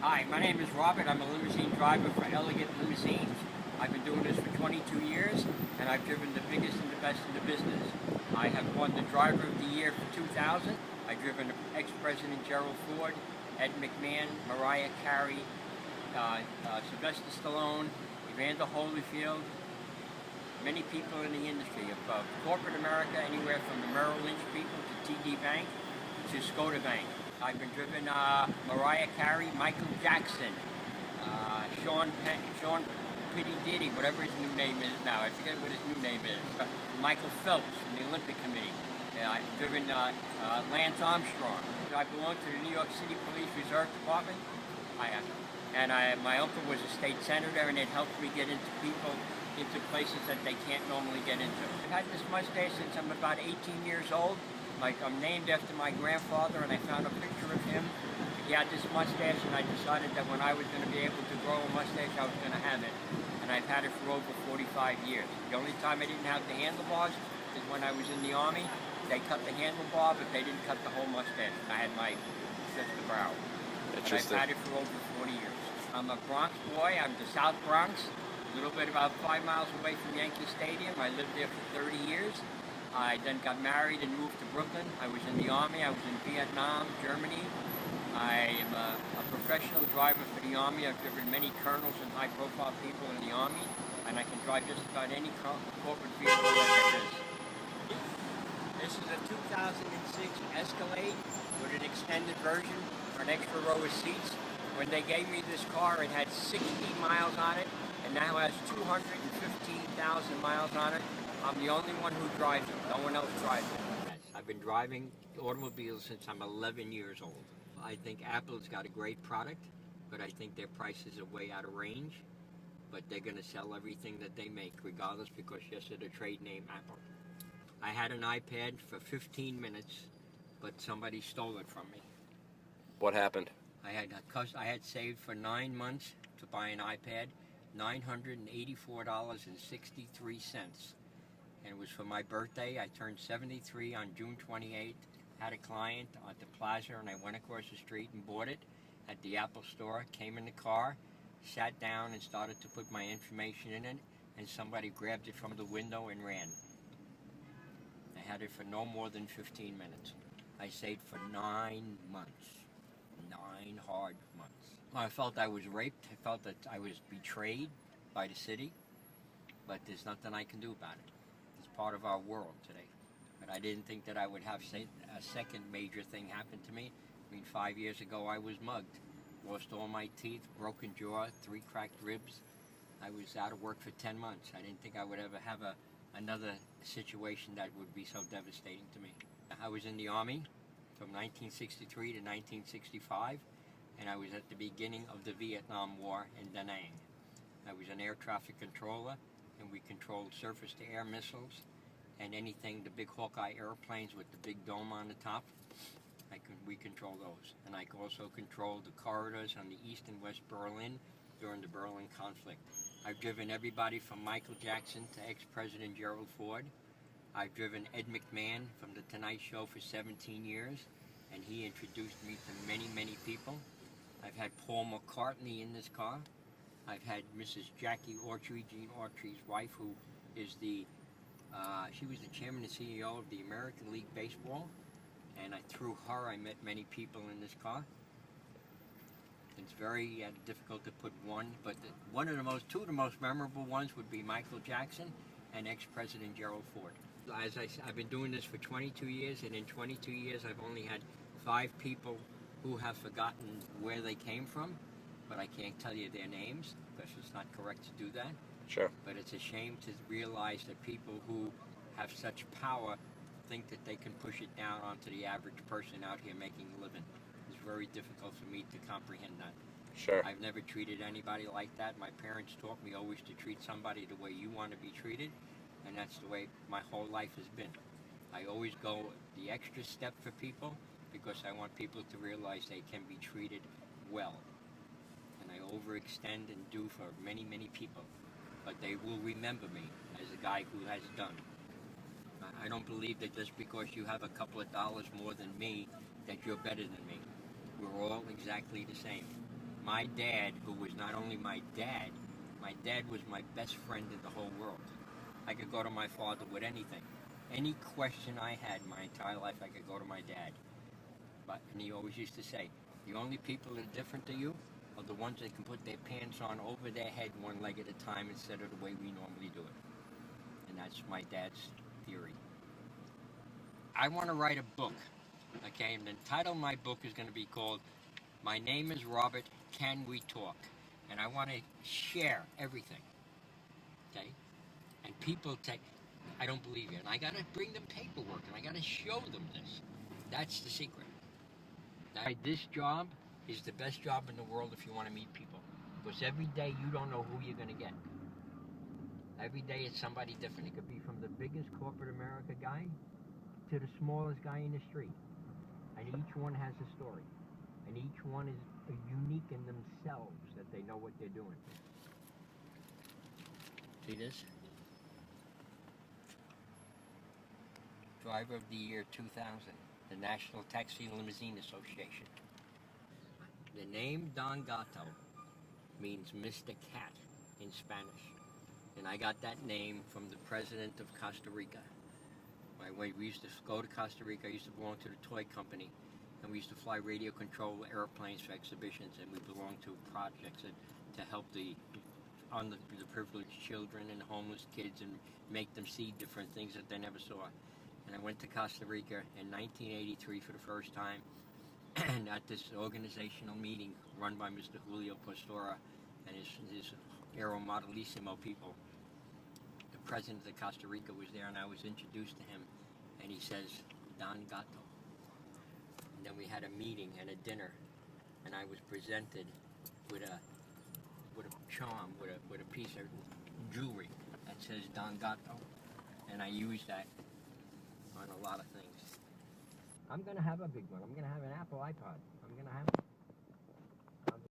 Hi, my name is Robert. I'm a limousine driver for Elegant Limousines. I've been doing this for 22 years, and I've driven the biggest and the best in the business. I have won the Driver of the Year for 2000. I've driven ex-President Gerald Ford, Ed McMahon, Mariah Carey, Sylvester Stallone, Evander Holyfield, many people in the industry of corporate America, anywhere from the Merrill Lynch people to TD Bank to Skoda Bank. I've been driven Mariah Carey, Michael Jackson, Sean Pitty Diddy, whatever his new name is now. I forget what his new name is. Michael Phelps from the Olympic Committee. I've driven Lance Armstrong. I belong to the New York City Police Reserve Department. My uncle was a state senator, and it helped me get into places that they can't normally get into. I've had this mustache since I'm about 18 years old. I'm named after my grandfather, and I found a picture of him. He had this mustache, and I decided that when I was going to be able to grow a mustache, I was going to have it. And I've had it for over 45 years. The only time I didn't have the handlebars is when I was in the Army. They cut the handlebar, but they didn't cut the whole mustache. I had just the brow. And I've had it for over 40 years. I'm a Bronx boy. I'm the South Bronx, a little bit about 5 miles away from Yankee Stadium. I lived there for 30 years. I then got married and moved to Brooklyn. I was in the Army. I was in Vietnam, Germany. I am a professional driver for the Army. I've driven many colonels and high-profile people in the Army, and I can drive just about any corporate vehicle that there is. This is a 2006 Escalade with an extended version for an extra row of seats. When they gave me this car, it had 60 miles on it, and now has 215,000 miles on it. I'm the only one who drives them. No one else drives them. I've been driving automobiles since I'm 11 years old. I think Apple's got a great product, but I think their prices are way out of range. But they're going to sell everything that they make, regardless, because yes, it's a trade name, Apple. I had an iPad for 15 minutes, but somebody stole it from me. What happened? I had saved for 9 months to buy an iPad, $984.63. And it was for my birthday. I turned 73 on June 28th. Had a client at the plaza, and I went across the street and bought it at the Apple store. Came in the car, sat down, and started to put my information in it, and somebody grabbed it from the window and ran. I had it for no more than 15 minutes. I saved for 9 months. 9 hard months. I felt I was raped. I felt that I was betrayed by the city, but there's nothing I can do about it. Part of our world today. But I didn't think that I would have a second major thing happen to me. I mean, 5 years ago I was mugged, lost all my teeth, broken jaw, 3 cracked ribs. I was out of work for 10 months. I didn't think I would ever have another situation that would be so devastating to me. I was in the Army from 1963 to 1965, and I was at the beginning of the Vietnam War in Da Nang. I was an air traffic controller, and we controlled surface-to-air missiles and anything, the big Hawkeye airplanes with the big dome on the top. We control those. And I also controlled the corridors on the East and West Berlin during the Berlin conflict. I've driven everybody from Michael Jackson to ex-President Gerald Ford. I've driven Ed McMahon from The Tonight Show for 17 years, and he introduced me to many, many people. I've had Paul McCartney in this car. I've had Mrs. Jackie Autry, Gene Autry's wife, who is she was the chairman and CEO of the American League Baseball, and through her I met many people in this car. It's very difficult to put one, but two of the most memorable ones would be Michael Jackson and ex-President Gerald Ford. As I said, I've been doing this for 22 years, and in 22 years I've only had 5 people who have forgotten where they came from. But I can't tell you their names because it's not correct to do that. Sure. But it's a shame to realize that people who have such power think that they can push it down onto the average person out here making a living. It's very difficult for me to comprehend that. Sure. I've never treated anybody like that. My parents taught me always to treat somebody the way you want to be treated, and that's the way my whole life has been. I always go the extra step for people because I want people to realize they can be treated well. I overextend and do for many, many people, but they will remember me as a guy who has done. I don't believe that just because you have a couple of dollars more than me, that you're better than me. We're all exactly the same. my dad, who was not only my dad was my best friend in the whole world. I could go to my father with anything. Any question I had my entire life, I could go to my dad. And he always used to say, the only people that are different to you are the ones that can put their pants on over their head one leg at a time instead of the way we normally do it. And that's my dad's theory. I want to write a book, okay? And the title of my book is going to be called My Name is Robert, Can We Talk? And I want to share everything, okay? And people take, I don't believe you. And I got to bring them paperwork, and I got to show them this. That's the secret. This job is the best job in the world if you want to meet people. Because every day you don't know who you're going to get. Every day it's somebody different. It could be from the biggest corporate America guy to the smallest guy in the street. And each one has a story. And each one is unique in themselves, that they know what they're doing. See this? Driver of the Year 2000, the National Taxi and Limousine Association. The name Don Gato means Mr. Cat in Spanish. And I got that name from the president of Costa Rica. We used to go to Costa Rica. I used to belong to the toy company. And we used to fly radio control airplanes for exhibitions. And we belonged to projects to help the underprivileged children and homeless kids and make them see different things that they never saw. And I went to Costa Rica in 1983 for the first time. And at this organizational meeting run by Mr. Julio Pastora and his Aero Modelissimo people, the president of Costa Rica was there, and I was introduced to him, and he says, Don Gato. And then we had a meeting and a dinner, and I was presented with a charm, with a piece of jewelry that says Don Gato, and I used that on a lot of things. I'm going to have a big one. I'm going to have an Apple iPod. I'm going to have